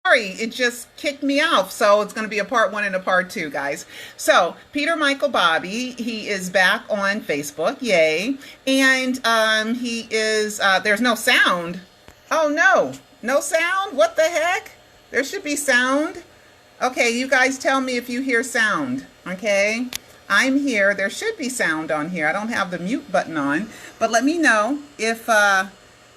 sorry, it just kicked me off. So it's going to be a part one and a part two, guys. So Peter Michael Bobby, he is back on Facebook. Yay. And he is, there's no sound. Oh no, no sound? What the heck? There should be sound. Okay, you guys tell me if you hear sound. Okay, I'm here. There should be sound on here. I don't have the mute button on, but let me know if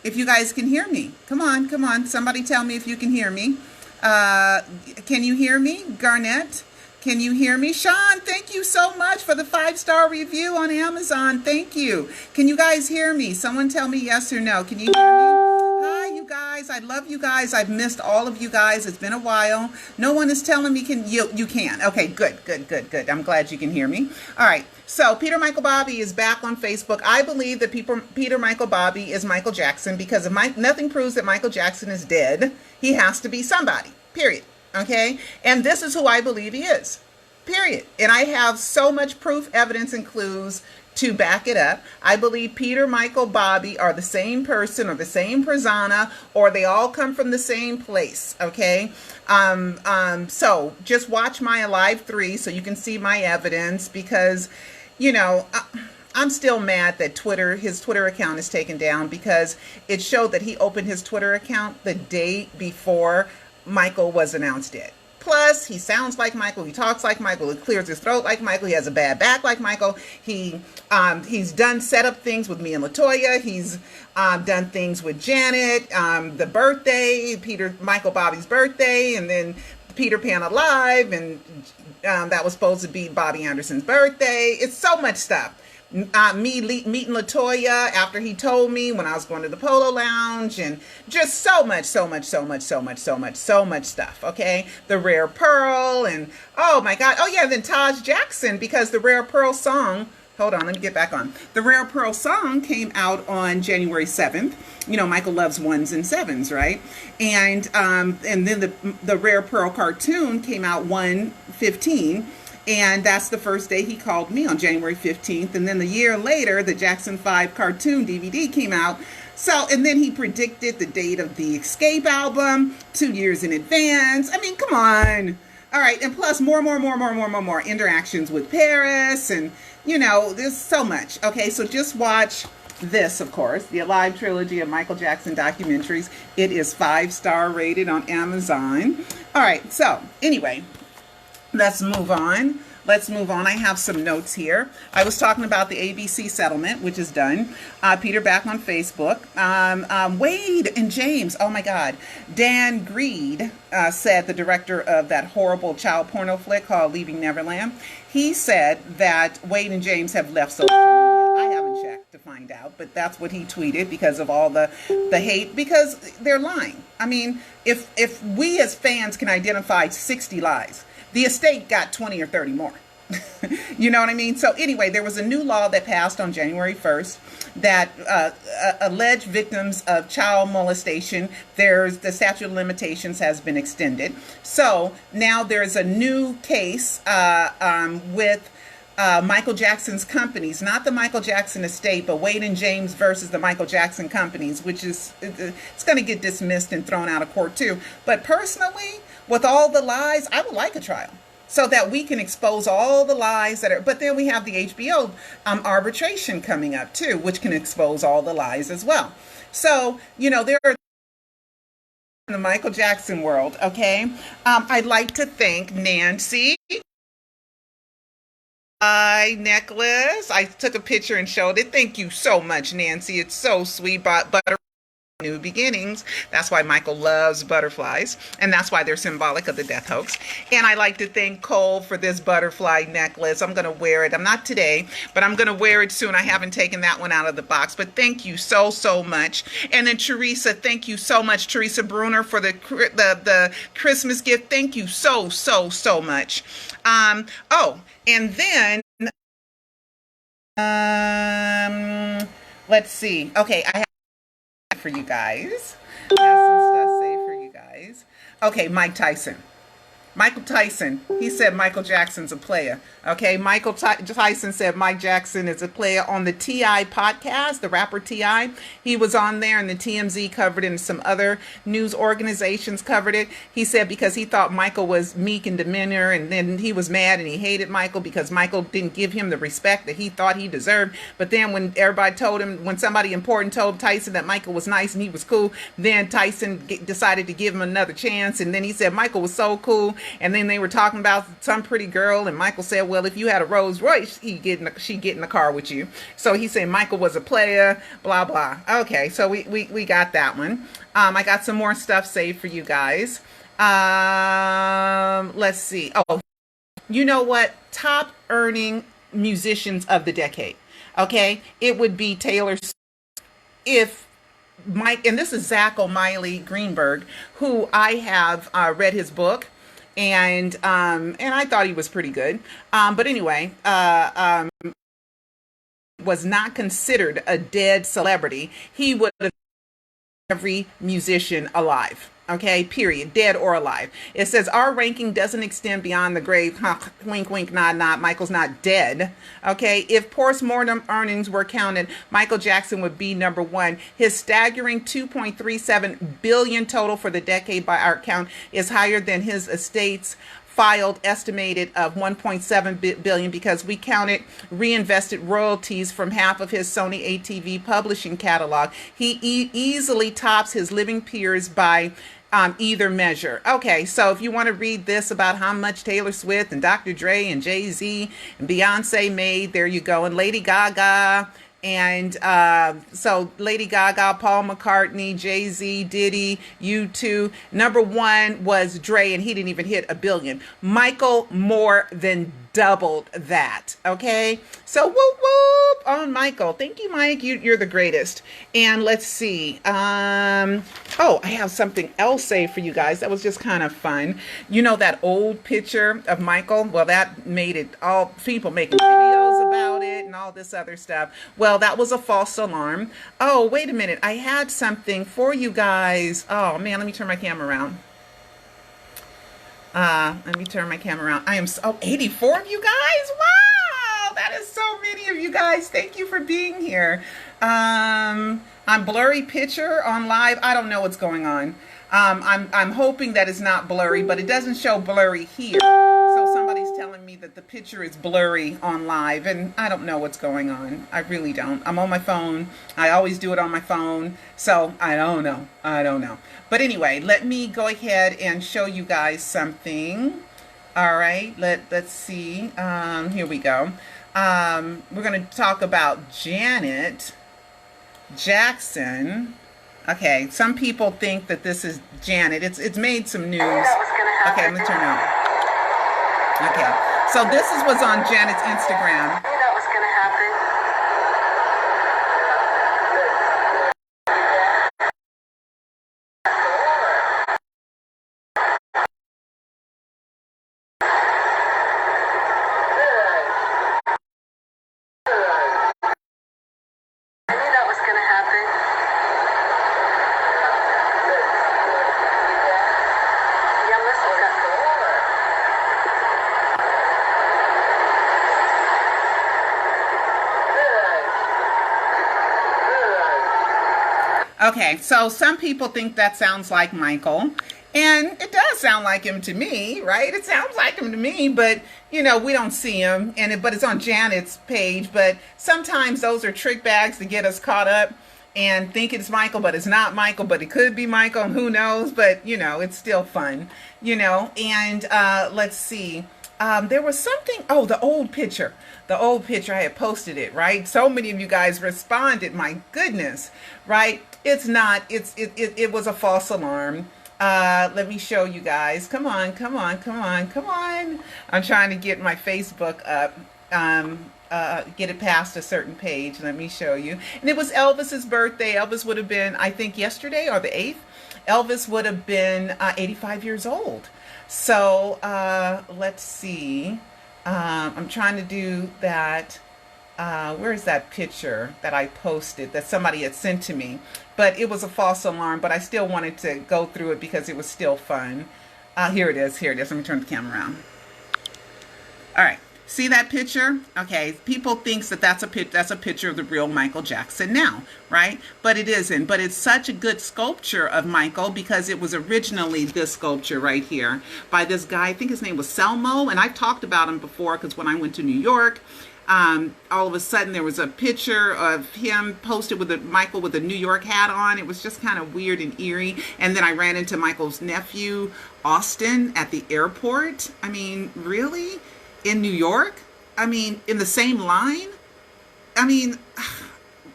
you guys can hear me. Come on, come on. Somebody tell me if you can hear me. Can you hear me? Garnett, can you hear me? Sean, thank you so much for the 5-star review on Amazon. Thank you. Can you guys hear me? Someone tell me yes or no. Can you hear me? Hi, you guys. I love you guys. I've missed all of you guys. It's been a while. No one is telling me you can. Okay, good, good, good, good. I'm glad you can hear me. All right. So Peter Michael Bobby is back on Facebook. I believe that Peter Michael Bobby is Michael Jackson because if nothing proves that Michael Jackson is dead, he has to be somebody, period. Okay? And this is who I believe he is, period. And I have so much proof, evidence, and clues to back it up. I believe Peter Michael Bobby are the same person or the same persona, or they all come from the same place. Okay. So just watch my Alive 3 so you can see my evidence because, you know, I'm still mad that his Twitter account is taken down because it showed that he opened his Twitter account the day before Michael was announced dead. Plus, he sounds like Michael. He talks like Michael. He clears his throat like Michael. He has a bad back like Michael. He's done set up things with me and Latoya. He's done things with Janet. The birthday, Michael Bobby's birthday, and then Peter Pan Alive, and that was supposed to be Bobby Anderson's birthday. It's so much stuff. Me meeting Latoya after he told me when I was going to the Polo Lounge, and just so much stuff. Okay, the Rare Pearl, and oh my God, oh yeah, then Taj Jackson, because the Rare Pearl song, hold on, let me get back on. The Rare Pearl song came out on January 7th. You know, Michael loves ones and sevens, right? And then the Rare Pearl cartoon came out 1/15. And that's the first day he called me, on January 15th. And then a year later, the Jackson 5 cartoon DVD came out. So, and then he predicted the date of the Escape album 2 years in advance. I mean, come on. All right. And plus more interactions with Paris. And, you know, there's so much. Okay. So just watch this, of course, the Alive trilogy of Michael Jackson documentaries. It is 5-star rated on Amazon. All right. So anyway, let's move on. I have some notes here. I was talking about the ABC settlement, which is done. Peter back on Facebook. Wade and James, oh my God. Dan Greed said, the director of that horrible child porno flick called Leaving Neverland, he said that Wade and James have left social media. I haven't checked to find out, but that's what he tweeted because of all the hate, because they're lying. I mean, if we as fans can identify 60 lies, the estate got 20 or 30 more. You know what I mean? So anyway, there was a new law that passed on January 1st that alleged victims of child molestation, the statute of limitations has been extended. So now there's a new case with Michael Jackson's companies, not the Michael Jackson estate, but Wade and James versus the Michael Jackson companies, which is, it's going to get dismissed and thrown out of court too. But personally, with all the lies, I would like a trial so that we can expose all the lies that are, but then we have the HBO arbitration coming up too, which can expose all the lies as well. So, you know, there are in the Michael Jackson world, okay? I'd like to thank Nancy. My necklace. I took a picture and showed it. Thank you so much, Nancy. It's so sweet. Butter new beginnings. That's why Michael loves butterflies, and that's why they're symbolic of the death hoax. And I like to thank Cole for this butterfly necklace. I'm going to wear it. I'm not today, but I'm going to wear it soon. I haven't taken that one out of the box, but thank you so much. And then Teresa, thank you so much, Teresa Bruner, for the Christmas gift. Thank you so much. Oh, and then let's see. Okay, I have for you guys. I have some stuff saved for you guys. Okay, Mike Tyson. Michael Tyson, he said Michael Jackson's a player. Okay, Tyson said Mike Jackson is a player on the T.I. podcast, the rapper T.I. He was on there, and the TMZ covered it, and some other news organizations covered it. He said because he thought Michael was meek and demeanor, and then he was mad and he hated Michael because Michael didn't give him the respect that he thought he deserved. But then when everybody told him, when somebody important told Tyson that Michael was nice and he was cool, then Tyson decided to give him another chance. And then he said Michael was so cool. And then they were talking about some pretty girl, and Michael said, well, if you had a Rolls Royce, she'd get in the car with you. So he said Michael was a player, blah, blah. Okay, so we got that one. I got some more stuff saved for you guys. Let's see. Oh, you know what? Top earning musicians of the decade. Okay, it would be Taylor Swift. If Mike, and this is Zach O'Malley Greenberg, who I have read his book, and I thought he was pretty good. But anyway, was not considered a dead celebrity. He would have every musician alive. Okay, period, dead or alive. It says our ranking doesn't extend beyond the grave. Huh, wink, wink, nod, nod. Michael's not dead. Okay, if post-mortem earnings were counted, Michael Jackson would be number one. His staggering $2.37 billion total for the decade by our count is higher than his estate's filed estimated of 1.7 billion because we counted reinvested royalties from half of his Sony ATV publishing catalog. He easily tops his living peers by either measure. Okay, so if you want to read this about how much Taylor Swift and Dr. Dre and Jay-Z and Beyonce made, there you go. And Lady Gaga. And so Lady Gaga, Paul McCartney, Jay-Z, Diddy, U2. Number one was Dre, and he didn't even hit $1 billion. Michael more than doubled that. Okay, so whoop whoop on Michael. Thank you, Mike. You're the greatest. And let's see. Oh, I have something else saved for you guys. That was just kind of fun. You know that old picture of Michael? Well, that made it all people making videos about it and all this other stuff. Well, that was a false alarm. Oh, wait a minute. I had something for you guys. Oh man, let me turn my camera around. Let me turn my camera around. I am 84 of you guys. Wow, that is so many of you guys. Thank you for being here. On blurry picture on live. I don't know what's going on. I'm hoping that it's not blurry, but it doesn't show blurry here. So somebody's telling me that the picture is blurry on live, and I don't know what's going on. I really don't. I'm on my phone. I always do it on my phone. So I don't know. But anyway, let me go ahead and show you guys something. All right, let's see. Here we go. We're going to talk about Janet Jackson. Okay, some people think that this is Janet. It's made some news. Okay, let me turn it on. Okay, so this was on Janet's Instagram. That was gonna happen. I knew that was gonna happen. Yeah, listen. Okay, so some people think that sounds like Michael, and it does sound like him to me, right? It sounds like him to me, but you know, we don't see him, but it's on Janet's page. But sometimes those are trick bags to get us caught up and think it's Michael, but it's not Michael, but it could be Michael, and who knows? But you know, it's still fun, you know. And let's see. There was something, the old picture, I had posted it, right? So many of you guys responded, my goodness, right? It's not, it was a false alarm. Let me show you guys. Come on. I'm trying to get my Facebook up, get it past a certain page. Let me show you. And it was Elvis's birthday. Elvis would have been, I think, yesterday or the 8th. Elvis would have been 85 years old. So let's see. I'm trying to do that. Where's that picture that I posted that somebody had sent to me? But it was a false alarm, but I still wanted to go through it because it was still fun. Here it is. Here it is. Let me turn the camera around. All right. See that picture? Okay, people thinks that that's a picture of the real Michael Jackson now, right? But it isn't. But it's such a good sculpture of Michael because it was originally this sculpture right here by this guy. I think his name was Selmo, and I've talked about him before because when I went to New York, all of a sudden there was a picture of him posted with Michael with a New York hat on. It was just kind of weird and eerie. And then I ran into Michael's nephew, Austin, at the airport. I mean, really? In New York? I mean, in the same line? I mean,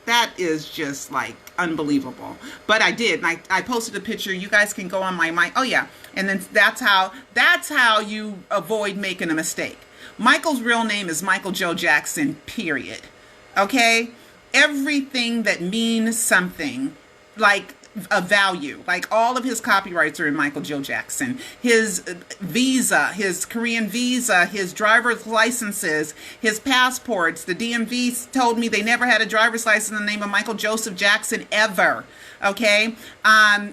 that is just like unbelievable. But I did. And I posted a picture. You guys can go on my mic. Oh yeah. And then that's how you avoid making a mistake. Michael's real name is Michael Joe Jackson, period. Okay? Everything that means something, like a value, like all of his copyrights are in Michael Joe Jackson. His visa, his Korean visa, his driver's licenses, his passports. The DMV told me they never had a driver's license in the name of Michael Joseph Jackson ever. Okay, the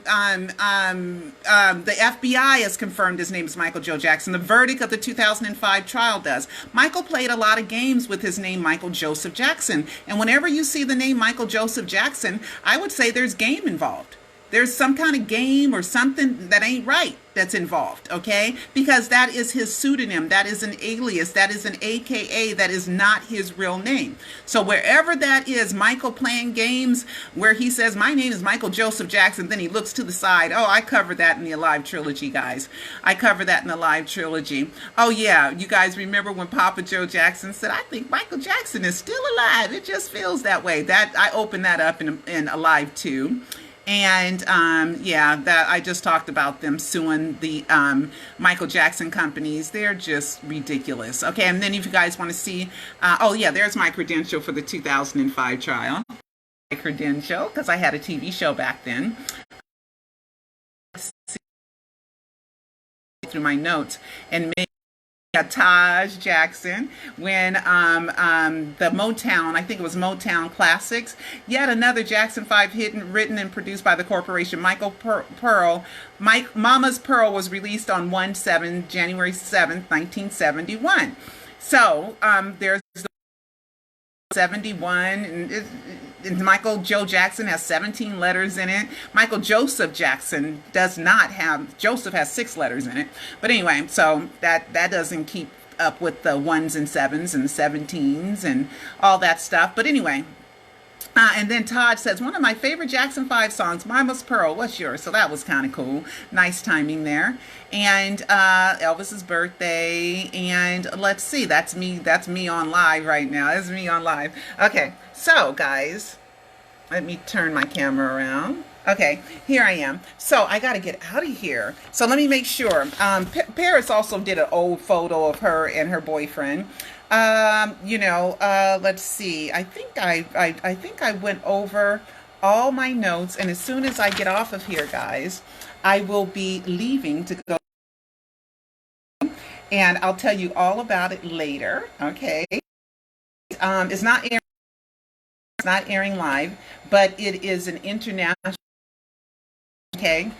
FBI has confirmed his name is Michael Joe Jackson. The verdict of the 2005 trial does. Michael played a lot of games with his name Michael Joseph Jackson. And whenever you see the name Michael Joseph Jackson, I would say there's game involved. There's some kind of game or something that ain't right that's involved, okay? Because that is his pseudonym. That is an alias. That is an AKA. That is not his real name. So wherever that is, Michael playing games where he says, my name is Michael Joseph Jackson, then he looks to the side. Oh, I covered that in the Alive trilogy, guys. I covered that in the Alive trilogy. Oh, yeah. You guys remember when Papa Joe Jackson said, I think Michael Jackson is still alive. It just feels that way. That I opened that up in Alive 2. And yeah, that I just talked about them suing the Michael Jackson companies. They're just ridiculous. Okay, and then if you guys want to see, oh yeah, there's my credential for the 2005 trial. My credential, because I had a TV show back then. Through my notes and maybe Taj Jackson when the Motown, I think it was Motown Classics, yet another Jackson 5 hit written and produced by the corporation. Michael Pearl, Mama's Pearl was released on January 7th, 1971. So there's 71 and Michael Joe Jackson has 17 letters in it. Michael Joseph Jackson does not have, Joseph has 6 letters in it. But anyway, so that doesn't keep up with the 1s and 7s and 17s and all that stuff. But anyway, and then Todd says, one of my favorite Jackson 5 songs, Mama's Pearl. What's yours? So that was kind of cool. Nice timing there. And Elvis's birthday. And let's see, that's me on live right now. That's me on live. Okay, so guys, let me turn my camera around. Okay, here I am. So I got to get out of here. So let me make sure. Paris also did an old photo of her and her boyfriend. Let's see. I think I went over all my notes, and as soon as I get off of here, guys, I will be leaving to go, and I'll tell you all about it later. Okay. It's not airing live, but it is an international. Okay.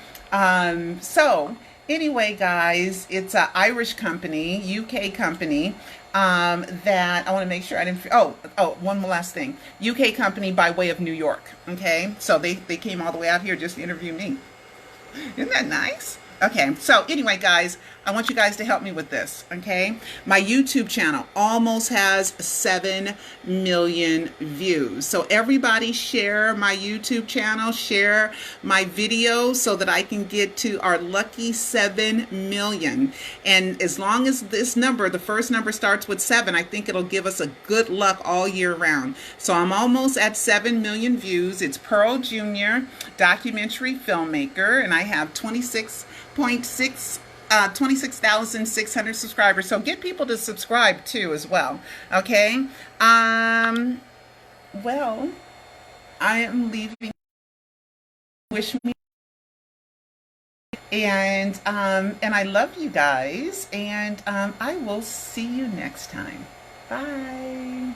So anyway, guys, it's an Irish company, UK company. That I want to make sure I didn't. Oh, one more last thing. UK company by way of New York. Okay, so they came all the way out here just to interview me. Isn't that nice? Okay, so anyway, guys, I want you guys to help me with this, okay? My YouTube channel almost has 7 million views. So everybody share my YouTube channel, share my videos so that I can get to our lucky 7 million. And as long as this number, the first number starts with 7, I think it'll give us a good luck all year round. So I'm almost at 7 million views. It's Pearl Jr., documentary filmmaker, and I have 26,600 subscribers. So get people to subscribe too as well. Okay. Well, I am leaving. Wish me and I love you guys, and I will see you next time. Bye.